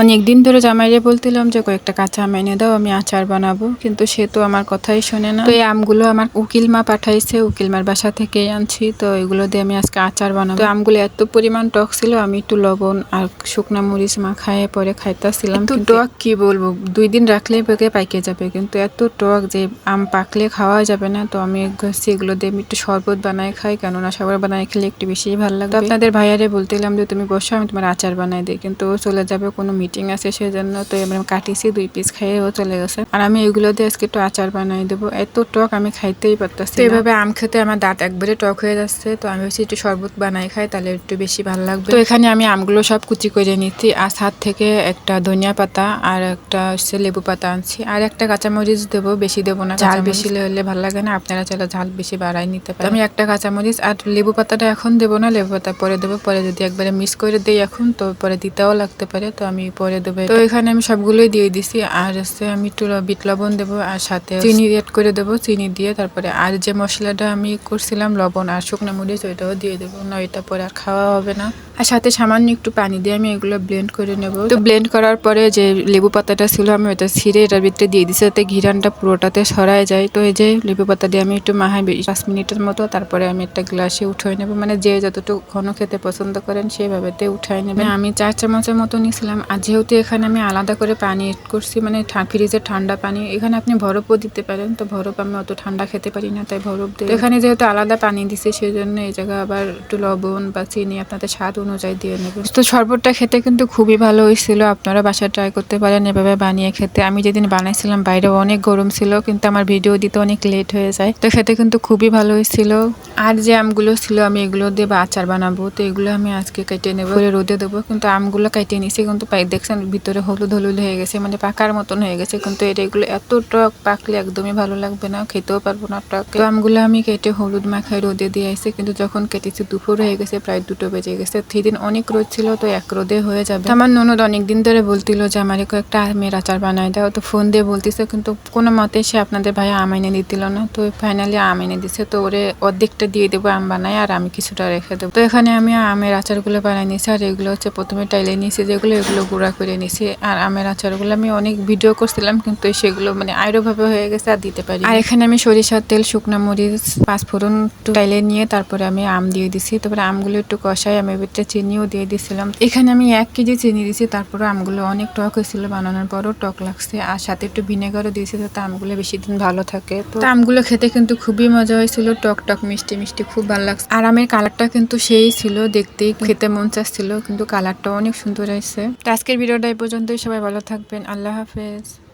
অনেকদিন ধরে জামাইরে বলছিলাম যে কয়েকটা কাঁচা আম এনে দাও, আমি আচার বানাবো, কিন্তু সে তো আমার কথাই শোনে না। তো এই আমগুলো আমার উকিল মা পাঠাইছে, উকিল মার বাসা থেকেই আনছি। তো এগুলো দিয়ে আমি আজকে আচার বানাবো। তো আমগুলো এত পরিমাণ টক ছিল, আমি একটু লবণ আর শুকনা মরিচ মাখায় পরে খাইতেছিলাম। তো টক কি বলবো, 2 দিন রাখলেই পেকে পাইকে যাবে, কিন্তু এত টক যে আম পাকলে খাওয়া যাবে না। তো আমি এগুলো দিয়ে আমি একটু শরবত বানাই খাই, কেননা শরবত বানাই খেলে একটু বেশি ভালো লাগবে। আপনাদের ভাইয়ারে বলছিলাম যে তুমি বসো, আমি তোমার আচার বানাই দিই, কিন্তু ও চলে যাবে কোনো মিটিং আছে সেজন্য। তো এবার কাটিছি, 2 পিস খেয়ে ও চলে গেছে। আর আমি এগুলো দিয়ে আজকে একটু আচার বানাই দেবো। এত টক আমি খাইতেই পারতেছি। এভাবে আম খেতে আমার দাঁত একবারে টক হয়ে যাচ্ছে। তো আমি হচ্ছে একটু শরবত বানাই খাই, তাহলে একটু বেশি ভালো লাগবে। তো এখানে আমি আমগুলো সব কুচি করে নিচ্ছি, আর সাথ থেকে একটা ধনিয়া পাতা আর একটা হচ্ছে লেবু পাতা আনছি, আর একটা কাঁচামরিচ দেবো, বেশি দেবো না, ঝাল বেশি হলে ভালো লাগে না। আপনারা চাইলে ঝাল বেশি বাড়াই নিতে পারেন। আমি একটা কাঁচামরিচ আর লেবু পাতাটা এখন দেবো না, লেবু পাতা পরে দেবো। পরে যদি একবারে মিক্স করে দিই এখন, তো পরে দিতেও লাগতে পারে, তো আমি পরে দেবো। তো এখানে আমি সবগুলোই দিয়ে দিছি, আর হচ্ছে আমি একটু বিট লবণ দেবো, আর সাথে চিনি এড করে দেবো। চিনি দিয়ে তারপরে আর যে মশলাটা আমি করছিলাম লবণ আর শুকনো মরিচ, ওইটাও দিয়ে দেবো, না এটা পরে আর খাওয়া হবে না। আর সাথে সামান্য একটু পানি দিয়ে আমি এগুলো ব্লেন্ড করে নেব। তো ব্লেন্ড করার পরে যে লেবু পাতাটা ছিল আমি ওটা ছিঁড়ে এটার ভিতরে দিয়ে দিচ্ছি, যাতে ঘিরানটা পুরোটাতে সরায় যায়। তো এই যে লেবু পাতা দিয়ে আমি একটু মাহাই 5 মিনিটের মতো, তারপরে আমি একটা গ্লাসে উঠাই নেব। মানে যে যতটুকু ঘন খেতে পছন্দ করেন সেভাবেতে উঠাই নেবেন। আমি 4 চামচের মতো নিয়েছিলাম। আর যেহেতু এখানে আমি আলাদা করে পানি এড করছি, মানে ফ্রিজের ঠান্ডা পানি, এখানে আপনি বরফও দিতে পারেন। তো বরফ আমি অত ঠান্ডা খেতে পারি না, তাই বরফ দিই। এখানে যেহেতু আলাদা পানি দিছি, সেই জন্য এই জায়গায় আবার একটু লবণ বা চিনি আপনাদের স্বাদ অনুযায়ী দিয়ে নেবেন। তো শরবতটা খেতে কিন্তু খুবই ভালো হয়েছিল, আপনারা বাসায় ট্রাই করতে পারেন এভাবে বানিয়ে খেতে। আমি যেদিন বানাইছিলাম বাইরে অনেক গরম ছিল, কিন্তু আমার ভিডিও দিতে অনেক লেট হয়ে যায়। তো খেতে কিন্তু খুবই ভালো হয়েছিল। আর যে আমগুলো ছিল আমি এগুলো দিয়ে আচার বানাবো, তো এগুলো আমি আজকে কেটে নেবো, রোদে দেবো। কিন্তু আমগুলো কেটে নিছি, কিন্তু দেখছেন ভিতরে হলুদ হলুদ হয়ে গেছে, মানে পাকার মতন হয়ে গেছে। কিন্তু এগুলো এত টক, পাকলে একদমই ভালো লাগবে না, খেতেও পারবো না টক। তো আমগুলো আমি কেটে হলুদ মাখায় রোদে দিয়ে আসছি, কিন্তু যখন কেটেছি দুপুর হয়ে গেছে, প্রায় 2টো বেজে গেছে। সেদিন অনেক রোদ ছিল, তো এক রোদে হয়ে যাবে। আমার ননদ অনেকদিন ধরে বলছিল যে আমার একটা আমের আচার বানাই দাও, তো ফোন দিয়ে বলতেছে, কিন্তু কোনো মতে সে আপনাদের ভাইয়া আম এনে দিছিল না। তো ফাইনালি আম এনে দিছে, তো ওরে অর্ধেকটা দিয়ে দেবো আম বানাই, আর আমি কিছুটা রেখে দেবো। তো এখানে আমি আমের আচারগুলো বানাই নিয়েছি, আর এগুলো হচ্ছে প্রথমে টাইলে নিয়েছি যেগুলো, এগুলো গুঁড়া করে নিয়েছি। আর আমের আচারগুলো আমি অনেক ভিডিও করছিলাম, কিন্তু সেগুলো মানে আইরোভাবে হয়ে গেছে, আর দিতে পারি। আর এখানে আমি সরিষার তেল, শুকনো মরিচ, 5 ফোড়ন টাইলে নিয়ে তারপরে আমি আম দিয়ে দিছি। তারপরে আমগুলো একটু কষাই আমি ভিতরে চিনিও দিয়ে দিছিলাম। এখানে আমি 1 কেজি চিনি দিছি। তারপরে আমগুলো অনেক টক হয়েছিল, বানানোর পরও টক লাগছে, আর সাথে একটু ভিনেগারও দিয়েছি, যাতে আমগুলো বেশি দিন ভালো থাকে। তো আমগুলো খেতে কিন্তু খুবই মজা হয়েছিল, টক টক মিষ্টি মিষ্টি, খুব ভালো লাগছে। আর আমের কালারটা কিন্তু সেই ছিল, দেখতেই খেতে মন চাচ্ছিল, কিন্তু কালারটা অনেক সুন্দর হয়েছে। তো আজকের ভিডিওটা এই পর্যন্তই, সবাই ভালো থাকবেন, আল্লাহ হাফেজ।